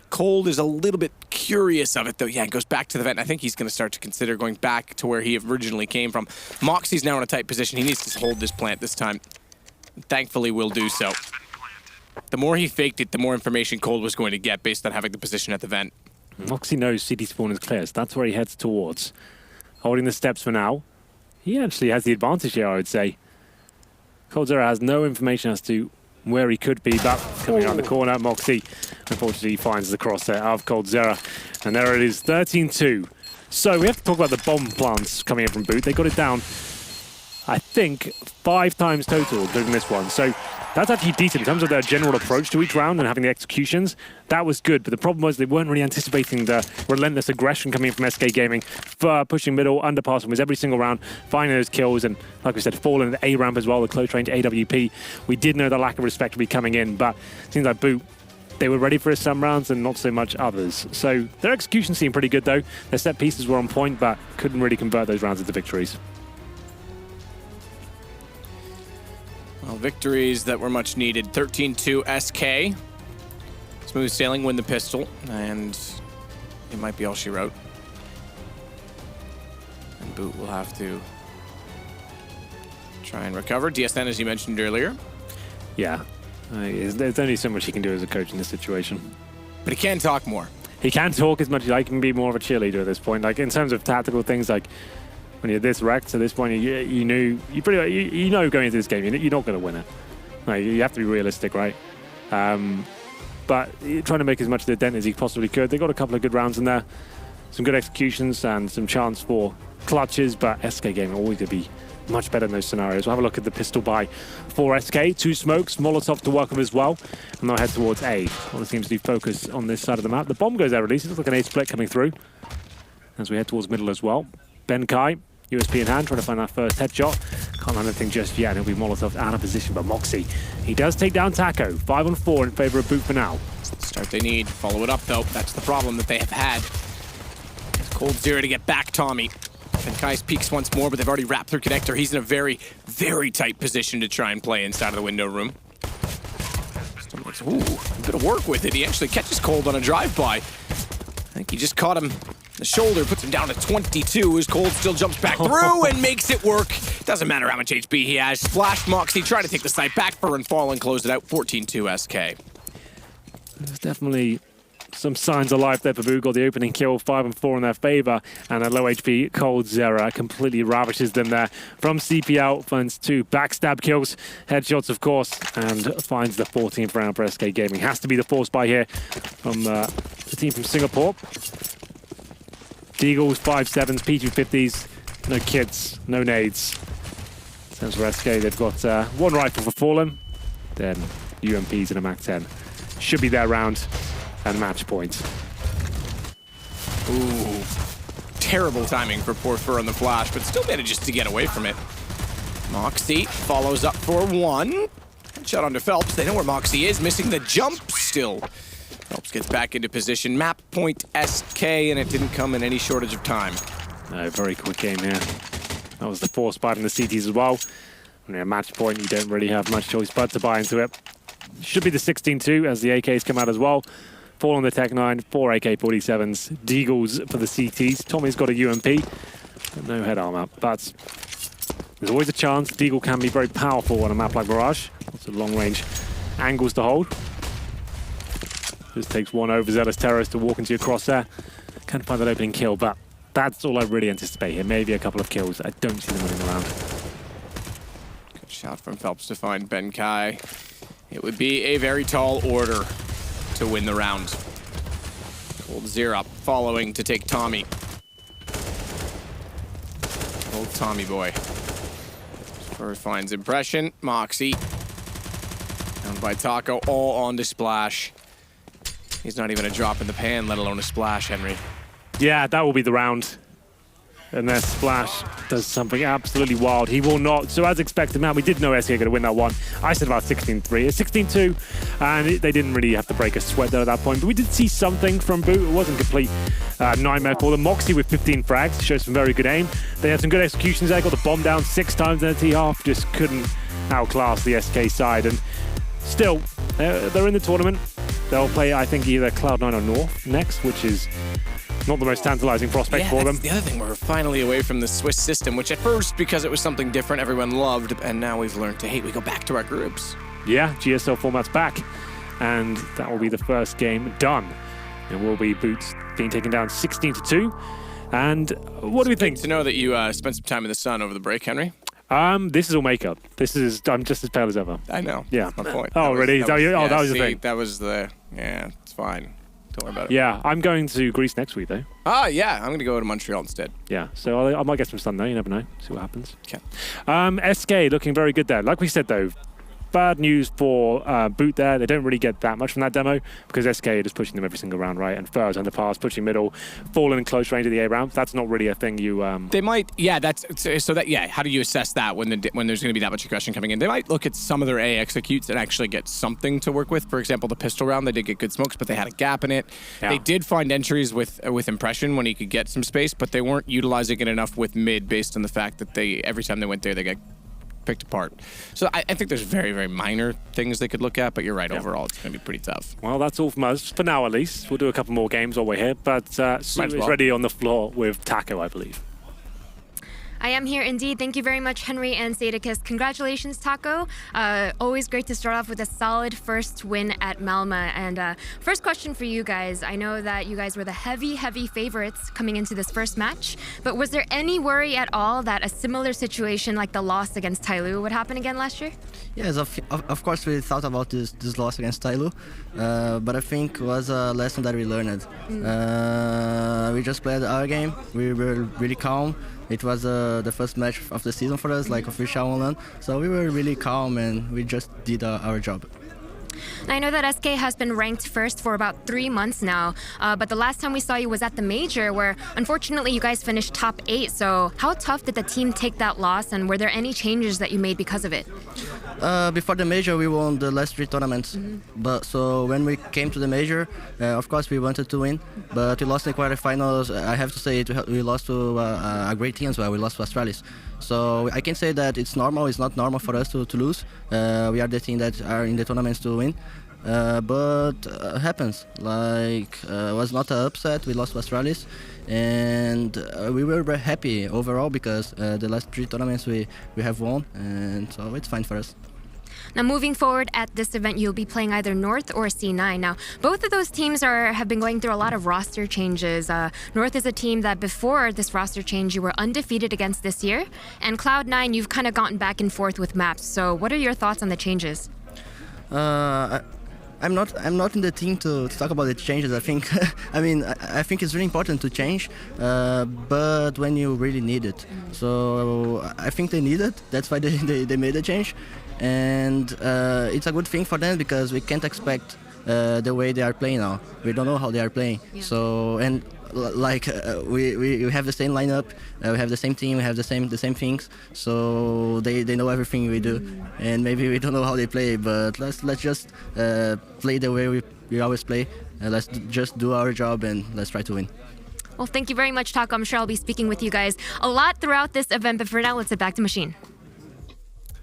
Cold is a little bit curious of it, though. Yeah, it goes back to the vent. I think he's going to start to consider going back to where he originally came from. Moxie's now in a tight position. He needs to hold this plant this time. Thankfully, will do so. The more he faked it, the more information Cold was going to get based on having the position at the vent. Moxie knows CD Spawn is clear, so that's where he heads towards. Holding the steps for now. He actually has the advantage here, I would say. coldzera has no information as to where he could be, but coming around the corner, Moxie unfortunately finds the crosshair of coldzera. And there it is, 13-2. So we have to talk about the bomb plants coming in from B.O.O.T. They got it down, I think, 5 times total during this one. So that's actually decent in terms of their general approach to each round and having the executions. That was good, but the problem was they weren't really anticipating the relentless aggression coming from SK Gaming for pushing middle, underpass was every single round, finding those kills, and like we said, Fallen at the A-ramp as well, the close range AWP. We did know the lack of respect would be coming in, but it seems like B.O.O.T, they were ready for some rounds and not so much others. So their execution seemed pretty good though. Their set pieces were on point, but couldn't really convert those rounds into victories. Well, victories that were much needed. 13-2 SK. Smooth sailing, win the pistol, and it might be all she wrote. And B.O.O.T will have to try and recover. DSN, as you mentioned earlier. Yeah, there's only so much he can do as a coach in this situation. But he can talk more. He can talk as much as I can be more of a cheerleader at this point. Like in terms of tactical things, like when you're this wrecked to this point, you know going into this game, you're not going to win it. Like, you have to be realistic, right? But trying to make as much of the dent as he possibly could. They got a couple of good rounds in there, some good executions and some chance for clutches, but SK Gaming always going to be much better in those scenarios. We'll have a look at the pistol buy for SK. 2 smokes, Molotov to welcome as well. And they'll head towards A. All the teams do focus on this side of the map. The bomb goes out release. It looks like an A split coming through as we head towards middle as well. Ben Kai, USP in hand, trying to find that first headshot. Can't land anything just yet. It'll be Molotov out of position, but Moxie, he does take down Taco. 5 on 4 in favor of B.O.O.T for now. It's the start they need. Follow it up, though. That's the problem that they have had. It's cold zero to get back Tommy. And Kai's peeks once more, but they've already wrapped their connector. He's in a very, very tight position to try and play inside of the window room. Ooh, a bit of work with it. He actually catches Cold on a drive-by. I think he just caught him in the shoulder, puts him down to 22 as Cold still jumps back through and makes it work. Doesn't matter how much HP he has. Splash Moxie trying to take the site back for and fall and close it out. 14-2 SK. There's definitely some signs of life there for B.O.O.T. Got the opening kill, 5 and 4 in their favor, and a low HP Cold Zera completely ravishes them there. From CP out, finds 2 backstab kills, headshots of course, and finds the 14th round for SK Gaming. Has to be the force buy here from the team from Singapore. Deagles, 5.7s, P250s, no kits, no nades. Sounds for SK, they've got 1 rifle for Fallen, then UMPs and a MAC-10. Should be their round. And match point. Ooh, terrible timing for poor Fur on the flash, but still manages to get away from it. Moxie follows up for 1. Shot onto Phelps. They know where Moxie is, missing the jump still. Phelps gets back into position. Map point SK, and it didn't come in any shortage of time. No, very quick game here. That was the force buy in the CTs as well. When you're a match point, you don't really have much choice but to buy into it. Should be the 16-2 as the AKs come out as well. 4 on the Tech 9, 4 AK-47s, Deagles for the CTs. Tommy's got a UMP, but no head armor. But there's always a chance. Deagle can be very powerful on a map like Mirage. Lots of long-range angles to hold. Just takes 1 overzealous terrorist to walk into your crosshair. Can't find that opening kill, but that's all I really anticipate here. Maybe a couple of kills. I don't see them winning around. Good shot from Phelps to find Ben Kai. It would be a very tall order to win the round. Cold Zero following to take Tommy. Old Tommy boy. Fur finds impression. Moxie. Down by Taco, all on to Splash. He's not even a drop in the pan, let alone a splash, Henry. Yeah, that will be the round. Unless Splash does something absolutely wild. He will not. So as expected, man, we did know SK going to win that one. I said about 16-3. It's 16-2, and they didn't really have to break a sweat there at that point. But we did see something from B.O.O.T. It wasn't complete nightmare for them. Moxie with 15 frags, shows some very good aim. They had some good executions there, got the bomb down 6 times in a T-half, just couldn't outclass the SK side. And still, they're in the tournament. They'll play, I think, either Cloud9 or North next, which is not the most tantalizing prospect for them. The other thing, we're finally away from the Swiss system, which at first, because it was something different, everyone loved, and now we've learned to hate. We go back to our groups. Yeah, GSL format's back, and that will be the first game done. And will be B.O.O.T. being taken down 16-2. And what do we think? Good to know that you spent some time in the sun over the break, Henry. This is all makeup. I'm just as pale as ever. I know. Yeah. That's my point. Oh, really? That was the thing. That was the... Yeah, it's fine. Don't worry about it. Yeah, I'm going to Greece next week, though. Ah, yeah. I'm going to go to Montreal instead. Yeah, so I might get some sun there. You never know. See what happens. Okay. SK looking very good there. Like we said, though, bad news for B.O.O.T. there. They don't really get that much from that demo because SK are just pushing them every single round, right? And Fur's underpass, pushing middle, falling in close range of the A round. That's not really a thing you... They might... Yeah, that's... So that... Yeah, how do you assess that when there's going to be that much aggression coming in? They might look at some of their A executes and actually get something to work with. For example, the pistol round, they did get good smokes, but they had a gap in it. Yeah. They did find entries with impression when he could get some space, but they weren't utilizing it enough with mid based on the fact that every time they went there, they got picked apart. So I think there's very, very minor things they could look at, but you're right, overall it's going to be pretty tough. Well, that's all from us, for now at least. We'll do a couple more games while we're here, but Sue is ready on the floor with Taco, I believe. I am here indeed. Thank you very much, Henry and Sadicus. Congratulations, Taco. Always great to start off with a solid first win at Malmö. And first question for you guys. I know that you guys were the heavy favorites coming into this first match, but was there any worry at all that a similar situation like the loss against Tyloo would happen again last year? Yes, of course we thought about this loss against Tyloo, but I think it was a lesson that we learned. We just played our game. We were really calm. it was the first match of the season for us, like official 1-1. So we were really calm and we just did our job. I know that SK has been ranked first for about 3 months now, but the last time we saw you was at the Major, where unfortunately you guys finished top 8. So how tough did the team take that loss, and were there any changes that you made because of it? Before the Major, we won the last 3 tournaments. But so when we came to the Major, of course we wanted to win, but we lost in the quarterfinals. I have to say we lost to a great team as well. We lost to Astralis. So I can say that it's normal. It's not normal for us to lose. We are the team that are in the tournaments to win. But happens. Like it was not an upset. We lost to Astralis, and we were very happy overall because the last 3 tournaments we have won, and so it's fine for us. Now, moving forward at this event, you'll be playing either North or C9. Now, both of those teams have been going through a lot of roster changes. North is a team that before this roster change, you were undefeated against this year. And Cloud9, you've kind of gotten back and forth with maps. So what are your thoughts on the changes? I'm not in the team to talk about the changes. I think I think it's really important to change, but when you really need it. So I think they need it. That's why they made a change, and it's a good thing for them because we can't expect the way they are playing now. We don't know how they are playing. Yeah. So and like we have the same lineup, we have the same team, we have the same things. So they know everything we do, and maybe we don't know how they play, but let's just play the way we always play. Let's just do our job and let's try to win. Well, thank you very much, Taco. I'm sure I'll be speaking with you guys a lot throughout this event, but for now, let's head back to Machine.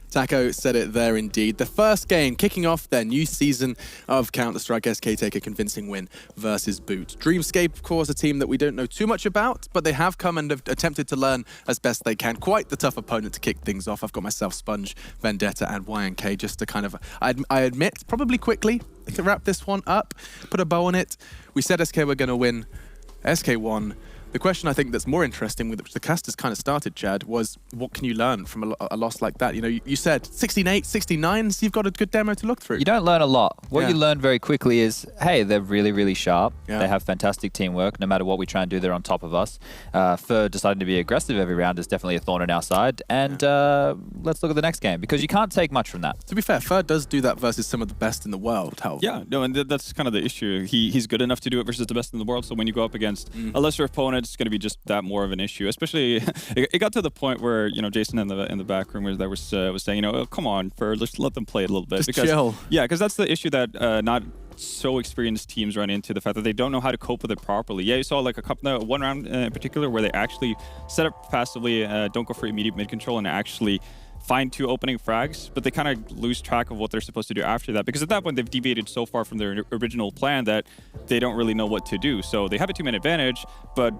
Taco said it there indeed. The first game kicking off their new season of Counter-Strike. SK take a convincing win versus B.O.O.T. Dreamscape, of course, a team that we don't know too much about, but they have come and have attempted to learn as best they can. Quite the tough opponent to kick things off. I've got myself Sponge, Vendetta, and YNK just to kind of, I admit, probably quickly to wrap this one up, put a bow on it. We said SK were going to win. SK won. The question I think that's more interesting, with which the cast has kind of started, Chad, was what can you learn from a loss like that? You know, you said 68, 69, so you've got a good demo to look through. You don't learn a lot. What you learn very quickly is, hey, they're really, really sharp. Yeah. They have fantastic teamwork. No matter what we try and do, they're on top of us. Fer deciding to be aggressive every round is definitely a thorn in our side. And let's look at the next game, because you can't take much from that. To be fair, Fer does do that versus some of the best in the world. Yeah, no, and that's kind of the issue. He's good enough to do it versus the best in the world, so when you go up against a lesser opponent, it's going to be just that more of an issue. Especially, it got to the point where, you know, Jason in the back room was saying, you know, oh, come on, Fer, let's let them play a little bit. Just chill. Yeah, because that's the issue that not so experienced teams run into, the fact that they don't know how to cope with it properly. Yeah, you saw like one round in particular where they actually set up passively, don't go for immediate mid control, and actually find 2 opening frags, but they kind of lose track of what they're supposed to do after that, because at that point they've deviated so far from their original plan that they don't really know what to do. So they have a 2-man advantage, but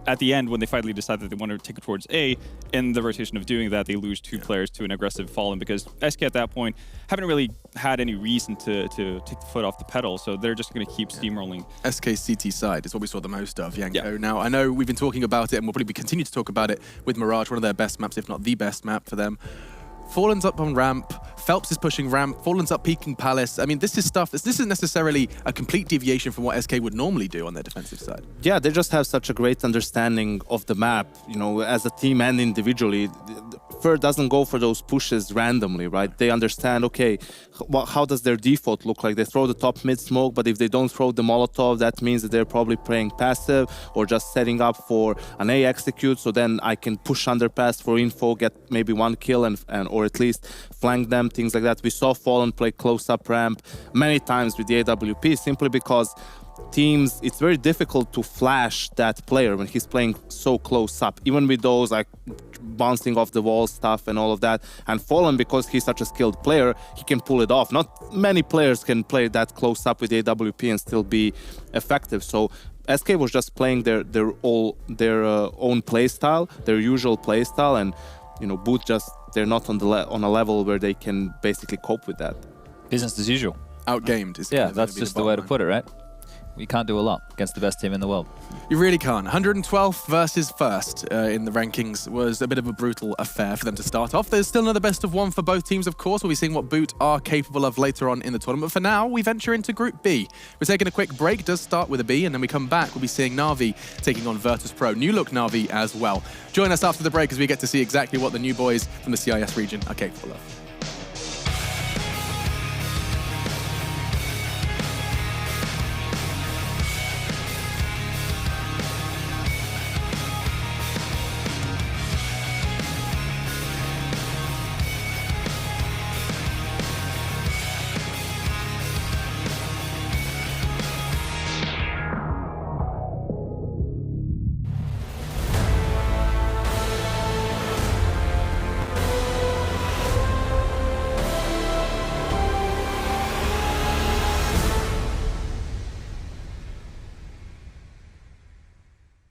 at the end, when they finally decide that they want to take it towards A, in the rotation of doing that, they lose 2 players to an aggressive Fallen, because SK at that point haven't really had any reason to take the foot off the pedal, so they're just going to keep steamrolling. SK CT side is what we saw the most of, Yanko. Yeah. Now, I know we've been talking about it, and we'll probably continue to talk about it with Mirage, one of their best maps, if not the best map for them. Fallen's up on ramp, Phelps is pushing ramp, Fallen's up peeking Palace. I mean, this is stuff, this isn't necessarily a complete deviation from what SK would normally do on their defensive side. Yeah, they just have such a great understanding of the map, you know, as a team and individually. Fer doesn't go for those pushes randomly, right? They understand, okay, how does their default look like? They throw the top mid smoke, but if they don't throw the Molotov, that means that they're probably playing passive or just setting up for an A execute, so then I can push underpass for info, get maybe 1 kill and or at least flank them, things like that. We saw Fallen play close-up ramp many times with the AWP, simply because teams, it's very difficult to flash that player when he's playing so close up, even with those like bouncing off the wall stuff and all of that. And Fallen, because he's such a skilled player, he can pull it off. Not many players can play that close up with AWP and still be effective. So SK was just playing their own play style, their usual play style, and you know, B.O.O.T. just, they're not on a level where they can basically cope with that. Business as usual. Outgamed is that's just the way to put it, right? you can't do a lot against the best team in the world. You really can't. 112th versus first in the rankings was a bit of a brutal affair for them to start off. There's still another best of one for both teams, of course. We'll be seeing what B.O.O.T are capable of later on in the tournament. For now, we venture into Group B. We're taking a quick break. It does start with a B, and then we come back. We'll be seeing Na'Vi taking on Virtus.pro. New look Na'Vi as well. Join us after the break as we get to see exactly what the new boys from the CIS region are capable of.